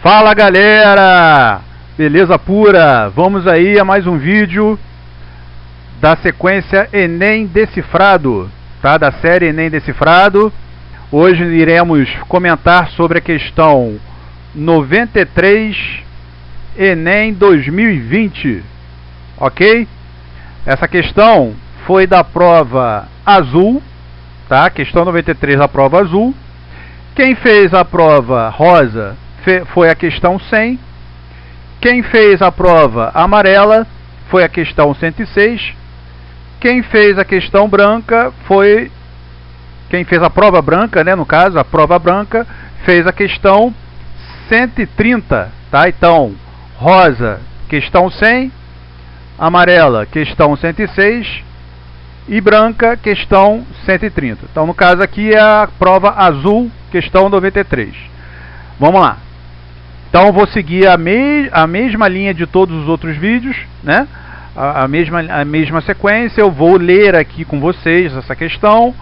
Fala galera, beleza pura? Vamos aí a mais um vídeo da sequência Enem Decifrado, tá? Da série Enem Decifrado. Hoje iremos comentar sobre a questão 93 Enem 2020, ok? Essa questão foi da prova azul, tá? Questão 93 da prova azul. Quem fez a prova rosa foi a questão 100. Quem fez a prova amarela foi a questão 106. Quem fez a questão branca foi... Quem fez a prova branca, né, no caso, a prova branca, fez a questão 130, tá? Então, rosa, questão 100, amarela, questão 106 e branca, questão 130. Então, no caso aqui é a prova azul, questão 93. Vamos lá. Então, vou seguir a mesma linha de todos os outros vídeos, né? A mesma sequência. Eu vou ler aqui com vocês essa questão,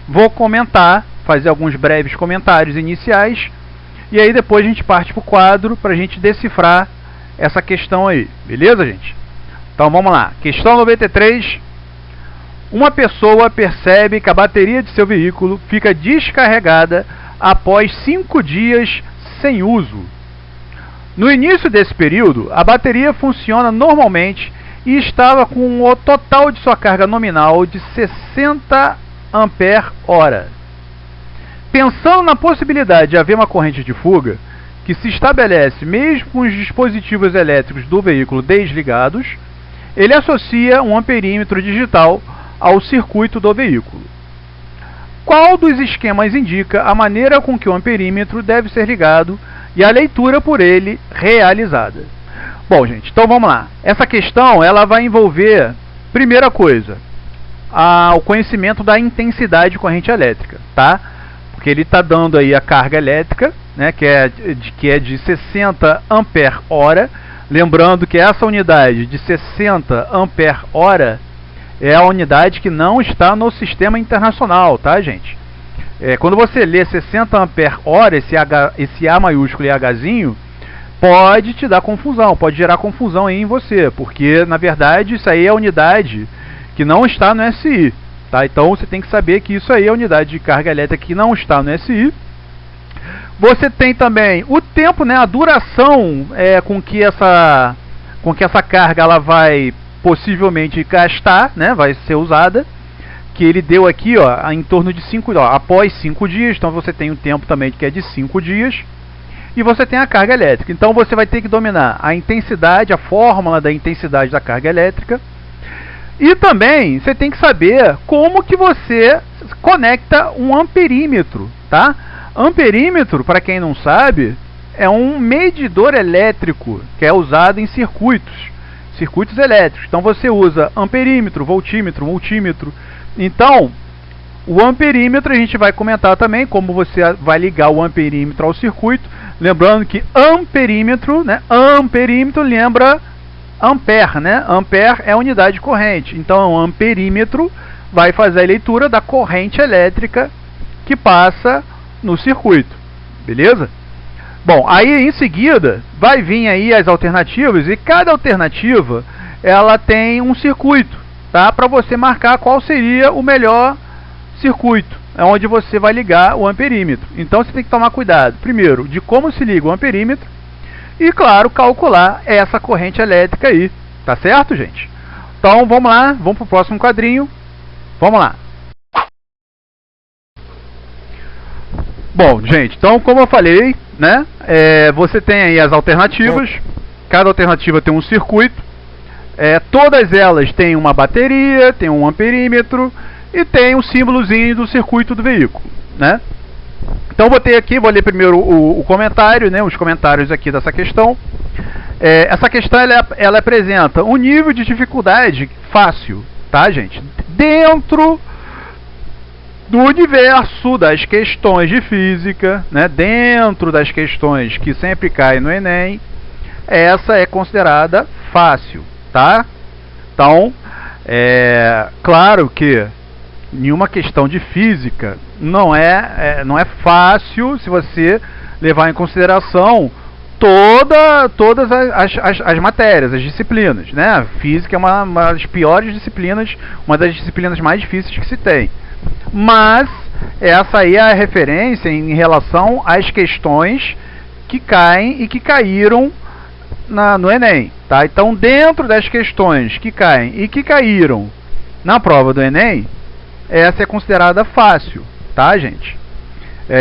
vou comentar, fazer alguns breves comentários iniciais, e aí depois a gente parte para o quadro para a gente decifrar essa questão aí, beleza, gente? Então vamos lá. Questão 93. Uma pessoa percebe que a bateria de seu veículo fica descarregada após 5 dias sem uso. No início desse período, a bateria funciona normalmente e estava com o total de sua carga nominal de 60 ampere-hora. Pensando na possibilidade de haver uma corrente de fuga, que se estabelece mesmo com os dispositivos elétricos do veículo desligados, ele associa um amperímetro digital ao circuito do veículo. Qual dos esquemas indica a maneira com que o amperímetro deve ser ligado e a leitura por ele realizada? Bom, gente, então vamos lá. Essa questão ela vai envolver, primeira coisa, o conhecimento da intensidade de corrente elétrica, tá? Porque ele está dando aí a carga elétrica, né, que é de 60 ampere-hora. Lembrando que essa unidade de 60 ampere-hora é a unidade que não está no sistema internacional, tá, gente? Quando você lê 60 ampere-hora, esse A maiúsculo e Hzinho, pode te dar confusão, pode gerar confusão aí em você, porque na verdade isso aí é a unidade que não está no SI, tá? Então você tem que saber que isso aí é a unidade de carga elétrica que não está no SI. Você tem também o tempo, né, a duração com que essa carga ela vai possivelmente gastar, né, vai ser usada, que ele deu aqui, ó, em torno de 5, após 5 dias, então você tem um tempo também que é de 5 dias, e você tem a carga elétrica. Então você vai ter que dominar a intensidade, a fórmula da intensidade da carga elétrica, e também você tem que saber como que você conecta um amperímetro, tá? Amperímetro, para quem não sabe, é um medidor elétrico que é usado em circuitos elétricos. Então você usa amperímetro, voltímetro, multímetro. Então, o amperímetro a gente vai comentar também como você vai ligar o amperímetro ao circuito. Lembrando que amperímetro, né? Amperímetro lembra ampere, né? Ampere é a unidade de corrente. Então, o amperímetro vai fazer a leitura da corrente elétrica que passa no circuito, beleza? Bom, aí em seguida vai vir aí as alternativas, e cada alternativa ela tem um circuito, tá? Para você marcar qual seria o melhor circuito, é onde você vai ligar o amperímetro. Então você tem que tomar cuidado, primeiro, de como se liga o amperímetro e, claro, calcular essa corrente elétrica aí, tá certo, gente? Então vamos lá, vamos para o próximo quadrinho, vamos lá. Bom, gente, então como eu falei, né, você tem aí as alternativas, cada alternativa tem um circuito, todas elas têm uma bateria, tem um amperímetro e tem um símbolozinho do circuito do veículo, né? Então botei aqui, vou ler primeiro o comentário, né, os comentários aqui dessa questão. Essa questão ela apresenta um nível de dificuldade fácil, tá, gente? Dentro do universo das questões de física, né, dentro das questões que sempre caem no Enem, essa é considerada fácil, tá? Então, claro que nenhuma questão de física não é fácil se você levar em consideração todas as matérias, as disciplinas, né? A física é uma das piores disciplinas, uma das disciplinas mais difíceis que se tem. Mas essa aí é a referência em relação às questões que caem e que caíram no Enem, tá? Então, dentro das questões que caem e que caíram na prova do Enem, essa é considerada fácil, tá, gente?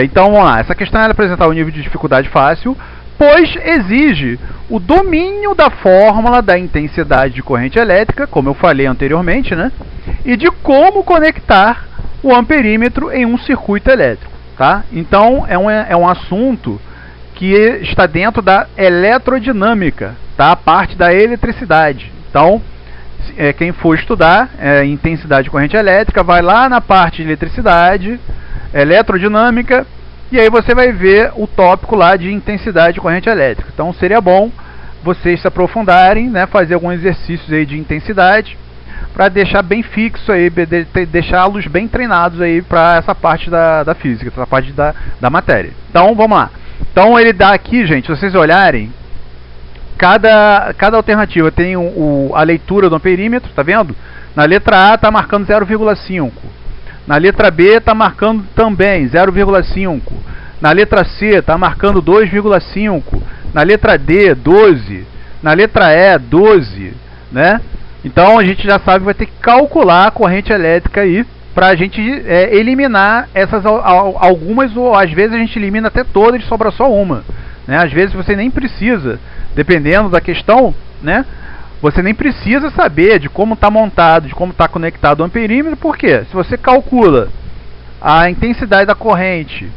Então, vamos lá. Essa questão é apresentar o nível de dificuldade fácil, pois exige o domínio da fórmula da intensidade de corrente elétrica, como eu falei anteriormente, né? E de como conectar o amperímetro em um circuito elétrico, tá? Então, é um assunto que está dentro da eletrodinâmica, tá? A parte da eletricidade. Então, quem for estudar intensidade de corrente elétrica, vai lá na parte de eletricidade, eletrodinâmica, e aí você vai ver o tópico lá de intensidade de corrente elétrica. Então seria bom vocês se aprofundarem, né, fazer alguns exercícios aí de intensidade, para deixar bem fixo aí, deixá-los bem treinados aí para essa parte da física, essa parte da matéria. Então vamos lá. Então ele dá aqui, gente, se vocês olharem, cada alternativa tem a leitura do amperímetro, tá vendo? Na letra A está marcando 0,5. Na letra B está marcando também 0,5. Na letra C está marcando 2,5. Na letra D, 12. Na letra E, 12. Né? Então a gente já sabe que vai ter que calcular a corrente elétrica aí para a gente eliminar essas algumas, ou às vezes a gente elimina até todas e sobra só uma. Né? Às vezes você nem precisa, dependendo da questão, né? Você nem precisa saber de como está montado, de como está conectado o amperímetro, porque se você calcula a intensidade da corrente,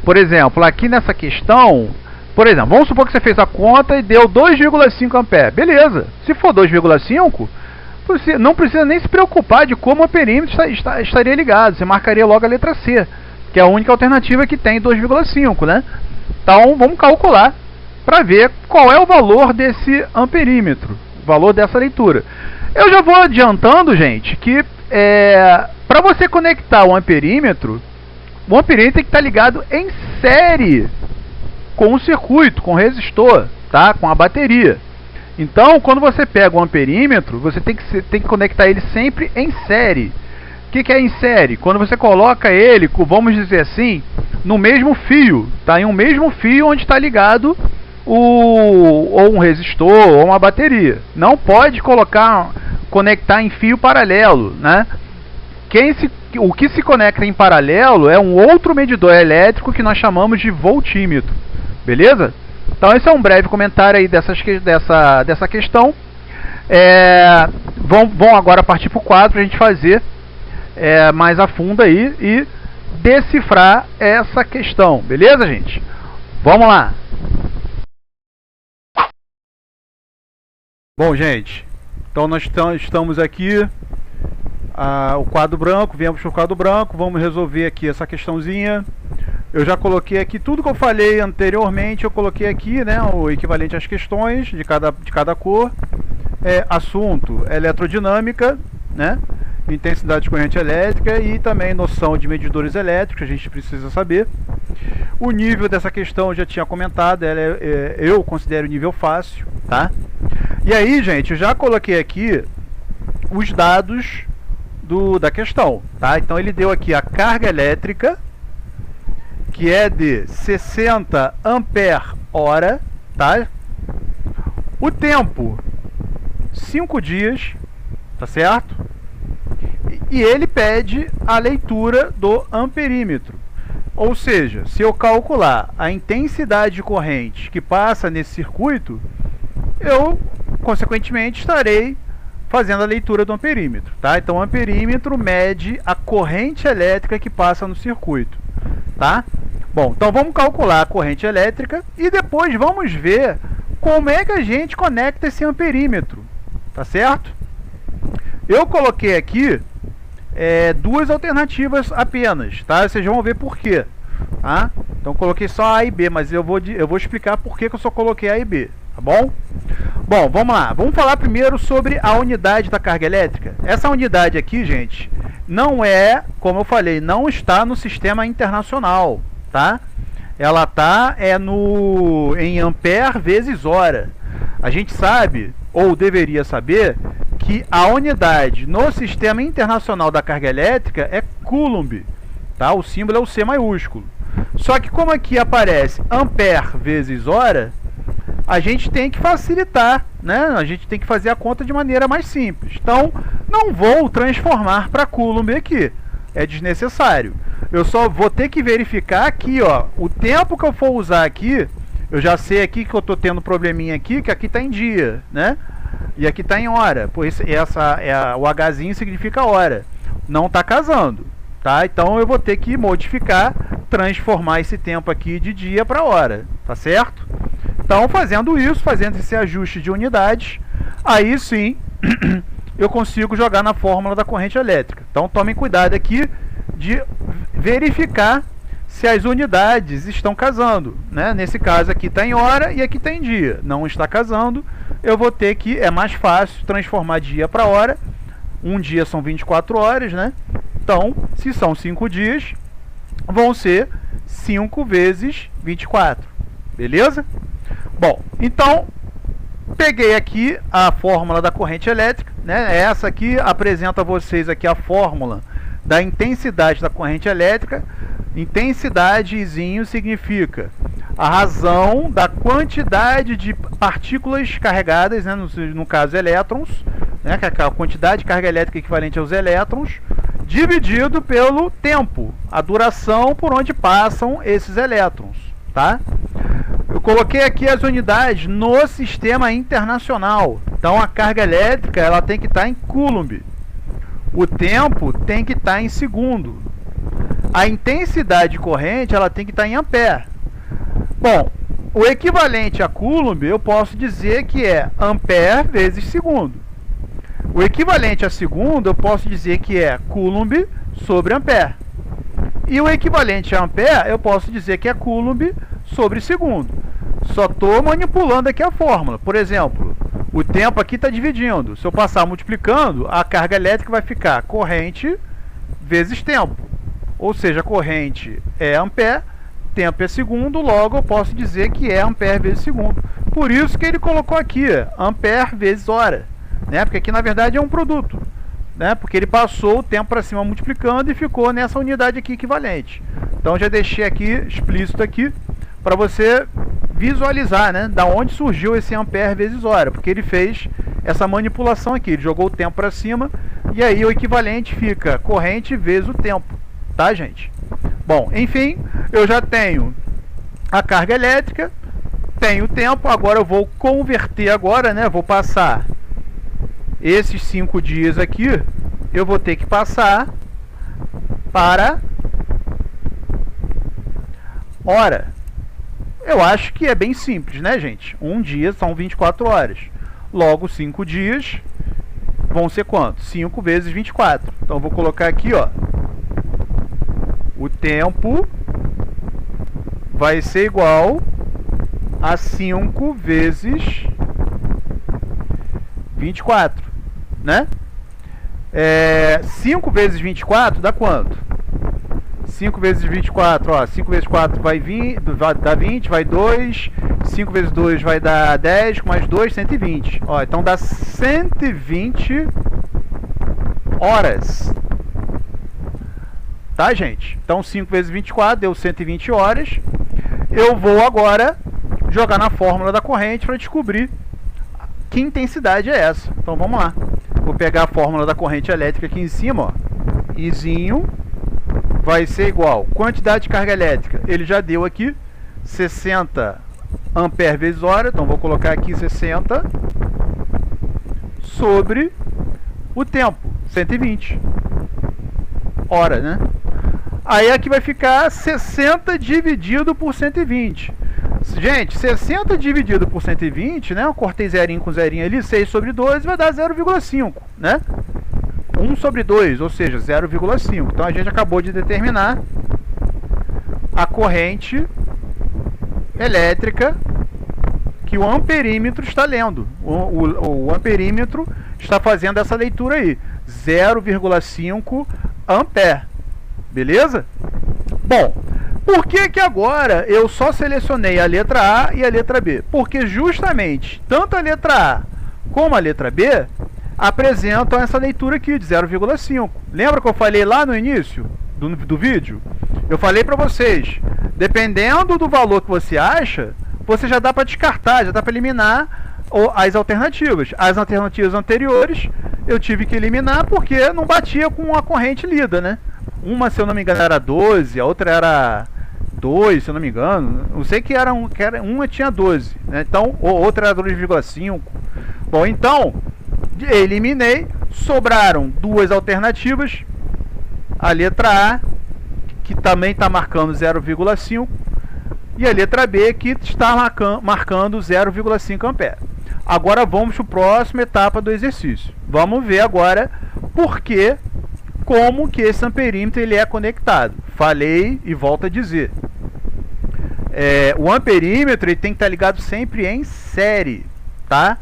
por exemplo, aqui nessa questão, por exemplo, vamos supor que você fez a conta e deu 2,5 ampere. Beleza, se for 2,5, você não precisa nem se preocupar de como o amperímetro estaria ligado, você marcaria logo a letra C, que é a única alternativa que tem 2,5, né? Então vamos calcular para ver qual é o valor desse amperímetro, o valor dessa leitura. Eu já vou adiantando, gente, que para você conectar o amperímetro tem que estar ligado em série com o circuito, com o resistor, tá? Com a bateria. Então, quando você pega o amperímetro, você tem que conectar ele sempre em série. O que é em série? Quando você coloca ele, vamos dizer assim, no mesmo fio, tá? Em um mesmo fio onde está ligado ou um resistor ou uma bateria. Não pode conectar em fio paralelo, né? O que se conecta em paralelo é um outro medidor elétrico que nós chamamos de voltímetro. Beleza? Então esse é um breve comentário aí dessa questão. Vão agora partir para o quadro para a gente fazer mais a fundo aí e decifrar essa questão. Beleza, gente? Vamos lá! Bom, gente, então nós estamos aqui, o quadro branco, viemos para o quadro branco, vamos resolver aqui essa questãozinha. Eu já coloquei aqui tudo que eu falei anteriormente, eu coloquei aqui, né, o equivalente às questões de cada cor. Assunto, eletrodinâmica, né, intensidade de corrente elétrica e também noção de medidores elétricos, a gente precisa saber. O nível dessa questão eu já tinha comentado, eu considero nível fácil, tá? E aí, gente, eu já coloquei aqui os dados da questão, tá? Então ele deu aqui a carga elétrica, que é de 60 ampere-hora, tá? O tempo, 5 dias, tá certo? E ele pede a leitura do amperímetro. Ou seja, se eu calcular a intensidade de corrente que passa nesse circuito, eu, consequentemente, estarei fazendo a leitura do amperímetro, tá? Então o amperímetro mede a corrente elétrica que passa no circuito, tá? Bom, então vamos calcular a corrente elétrica e depois vamos ver como é que a gente conecta esse amperímetro, tá certo? Eu coloquei aqui duas alternativas apenas, tá? Vocês vão ver por quê, tá? Então coloquei só A e B, mas eu vou explicar por que eu só coloquei A e B, tá bom? Bom, vamos lá. Vamos falar primeiro sobre a unidade da carga elétrica. Essa unidade aqui, gente, não como eu falei, não está no sistema internacional, tá? ela está em ampere vezes hora. A gente sabe, ou deveria saber, que a unidade no Sistema Internacional da Carga Elétrica é Coulomb, tá? O símbolo é o C maiúsculo. Só que como aqui aparece ampere vezes hora, a gente tem que facilitar, né? A gente tem que fazer a conta de maneira mais simples. Então, não vou transformar para Coulomb aqui, é desnecessário. Eu só vou ter que verificar aqui, ó, o tempo que eu for usar aqui. Eu já sei aqui que eu estou tendo probleminha aqui, que aqui está em dia, né? E aqui está em hora, pois o Hzinho significa hora. Não está casando, tá? Então eu vou ter que modificar, transformar esse tempo aqui de dia para hora, tá certo? Então fazendo isso, fazendo esse ajuste de unidades, aí sim eu consigo jogar na fórmula da corrente elétrica. Então tomem cuidado aqui de verificar se as unidades estão casando, né? Nesse caso aqui está em hora e aqui está em dia. Não está casando, eu vou ter que, é mais fácil transformar dia para hora. Um dia são 24 horas, né? Então, se são 5 dias, vão ser 5 vezes 24. Beleza? Bom, então, peguei aqui a fórmula da corrente elétrica, né? Essa aqui apresenta a vocês aqui a fórmula da intensidade da corrente elétrica. Intensidadezinho significa a razão da quantidade de partículas carregadas, né, no caso elétrons, né, que é a quantidade de carga elétrica equivalente aos elétrons, dividido pelo tempo, a duração por onde passam esses elétrons, tá? Eu coloquei aqui as unidades no sistema internacional. Então a carga elétrica ela tem que estar em Coulomb. O tempo tem que estar em segundo. A intensidade corrente ela tem que estar em ampere. Bom, o equivalente a Coulomb eu posso dizer que é ampere vezes segundo. O equivalente a segundo eu posso dizer que é Coulomb sobre ampere. E o equivalente a ampere eu posso dizer que é Coulomb sobre segundo. Só estou manipulando aqui a fórmula. Por exemplo, o tempo aqui está dividindo. Se eu passar multiplicando, a carga elétrica vai ficar corrente vezes tempo. Ou seja, corrente é ampere, tempo é segundo, logo eu posso dizer que é ampere vezes segundo. Por isso que ele colocou aqui, ampere vezes hora, né? Porque aqui na verdade é um produto, né? Porque ele passou o tempo para cima multiplicando e ficou nessa unidade aqui equivalente. Então já deixei aqui explícito aqui para você visualizar, né, da onde surgiu esse ampere vezes hora, porque ele fez essa manipulação aqui, ele jogou o tempo para cima e aí o equivalente fica corrente vezes o tempo, tá, gente? Bom, enfim, eu já tenho a carga elétrica, tenho o tempo, agora eu vou converter agora, né, vou passar esses 5 dias aqui, eu vou ter que passar para hora. Eu acho que é bem simples, né, gente? Um dia são 24 horas. Logo, 5 dias vão ser quanto? 5 vezes 24. Então, eu vou colocar aqui, ó. O tempo vai ser igual a 5 vezes 24, né? 5 vezes 24 dá quanto? 5 vezes 24, ó, 5 vezes 4 vai dar 20, vai 2, 5 vezes 2 vai dar 10, com mais 2, 120. Ó, então dá 120 horas. Tá, gente? Então 5 vezes 24 deu 120 horas. Eu vou agora jogar na fórmula da corrente para descobrir que intensidade é essa. Então vamos lá. Vou pegar a fórmula da corrente elétrica aqui em cima, ó. Izinho vai ser igual, quantidade de carga elétrica, ele já deu aqui, 60 ampere vezes hora, então vou colocar aqui 60, sobre o tempo, 120 hora, né? Aí aqui vai ficar 60 dividido por 120. Gente, 60 dividido por 120, né? Eu cortei zerinho com zerinho ali, 6 sobre 12 vai dar 0,5, né? 1 sobre 2, ou seja, 0,5. Então a gente acabou de determinar a corrente elétrica que o amperímetro está lendo. O amperímetro está fazendo essa leitura aí, 0,5 ampere. Beleza? Bom, Por que que agora eu só selecionei a letra A e a letra B? Porque justamente tanto a letra A como a letra B apresentam essa leitura aqui de 0,5. Lembra que eu falei lá no início do vídeo? Eu falei para vocês, dependendo do valor que você acha, você já dá para descartar, já dá para eliminar as alternativas. As alternativas anteriores eu tive que eliminar porque não batia com a corrente lida, né? Uma, se eu não me engano, era 12, a outra era 2, se eu não me engano. Eu sei que uma tinha 12, né? Então, outra era 2,5. Bom, então, eliminei, sobraram duas alternativas. A letra A, que também está marcando 0,5, e a letra B, que está marcando 0,5 ampere. Agora vamos para a próxima etapa do exercício. Vamos ver agora como que esse amperímetro ele é conectado. Falei e volto a dizer. O amperímetro ele tem que estar ligado sempre em série, tá?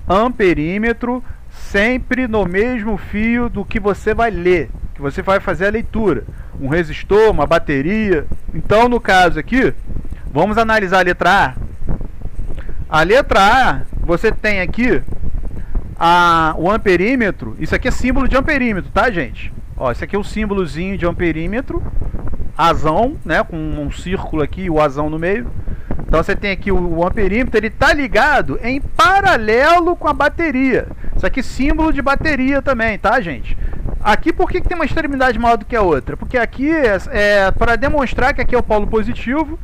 Amperímetro sempre no mesmo fio do que você vai ler, que você vai fazer a leitura. Um resistor, uma bateria. Então, no caso aqui, vamos analisar a letra A. A letra A, você tem aqui o amperímetro. Isso aqui é símbolo de amperímetro, tá, gente? Ó, esse aqui é o símbolozinho de amperímetro. Azão, né, com um círculo aqui, o azão no meio. Então você tem aqui o amperímetro, ele está ligado em paralelo com a bateria. Isso aqui é símbolo de bateria também, tá, gente? Aqui por que tem uma extremidade maior do que a outra? Porque aqui é para demonstrar que aqui é o polo positivo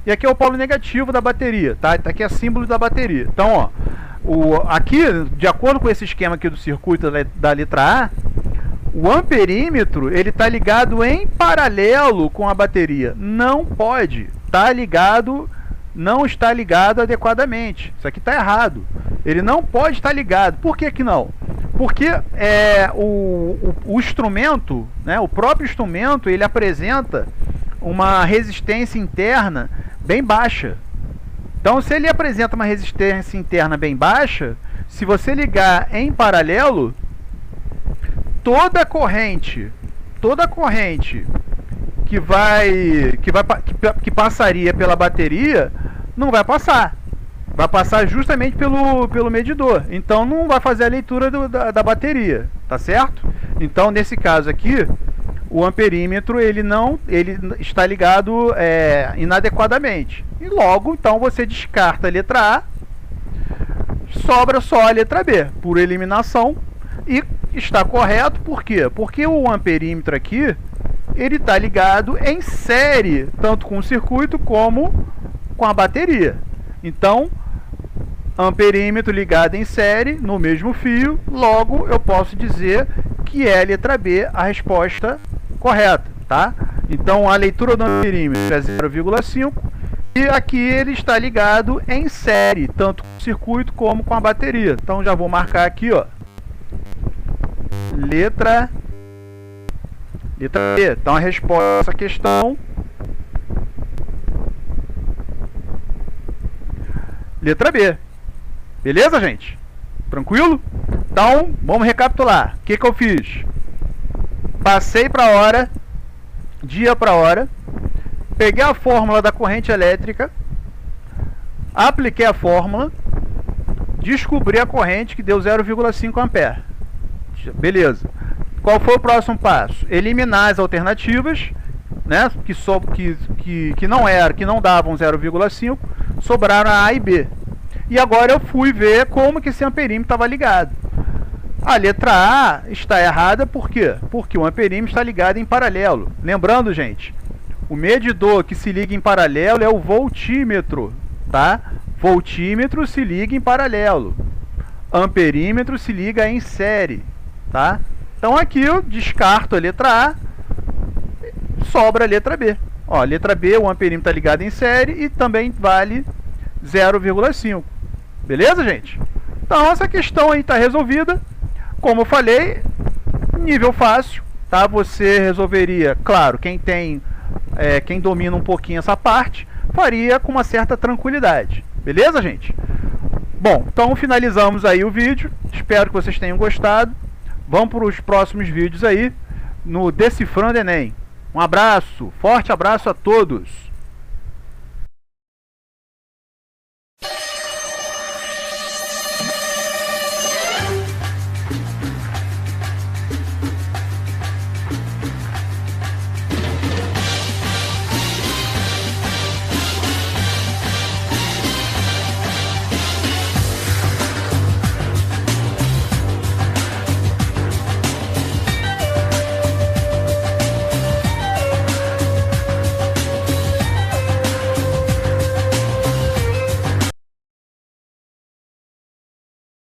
e aqui é o polo negativo da bateria, tá? Aqui é símbolo da bateria. Então, ó, aqui, de acordo com esse esquema aqui do circuito da letra A, o amperímetro ele está ligado em paralelo com a bateria. Não pode estar ligado, não está ligado adequadamente. Isso aqui está errado. Ele não pode estar ligado. Por que que não? Porque o instrumento, né, o próprio instrumento, ele apresenta uma resistência interna bem baixa. Então, se ele apresenta uma resistência interna bem baixa, se você ligar em paralelo, toda corrente que passaria pela bateria não vai passar. Vai passar justamente pelo medidor. Então não vai fazer a leitura da bateria, tá certo? Então nesse caso aqui, o amperímetro ele está ligado inadequadamente. E logo, então você descarta a letra A, sobra só a letra B, por eliminação. E está correto, por quê? Porque o amperímetro aqui, ele está ligado em série, tanto com o circuito como com a bateria. Então, amperímetro ligado em série, no mesmo fio, logo eu posso dizer que é a letra B a resposta correta, tá? Então, a leitura do amperímetro é 0,5 e aqui ele está ligado em série, tanto com o circuito como com a bateria. Então, já vou marcar aqui, ó. Letra B. Então a resposta a essa questão, letra B. Beleza, gente? Tranquilo? Então, vamos recapitular. O que eu fiz? Passei para a hora, dia para hora, peguei a fórmula da corrente elétrica, apliquei a fórmula, descobri a corrente que deu 0,5 ampere. Beleza. Qual foi o próximo passo? Eliminar as alternativas, né, que não davam 0,5, sobraram a e B. E agora eu fui ver como que esse amperímetro estava ligado. A letra A está errada, por quê? Porque o amperímetro está ligado em paralelo. Lembrando, gente, o medidor que se liga em paralelo é o voltímetro, tá? Voltímetro se liga em paralelo. Amperímetro se liga em série, tá? Então aqui eu descarto a letra A, sobra a letra B. Ó, a letra B, o amperímetro está ligado em série e também vale 0,5. Beleza, gente? Então essa questão aí está resolvida. Como eu falei, nível fácil, tá? Você resolveria, claro, quem domina um pouquinho essa parte, faria com uma certa tranquilidade. Beleza, gente? Bom, então finalizamos aí o vídeo. Espero que vocês tenham gostado. Vamos para os próximos vídeos aí no Decifrando Enem. Um abraço, forte abraço a todos.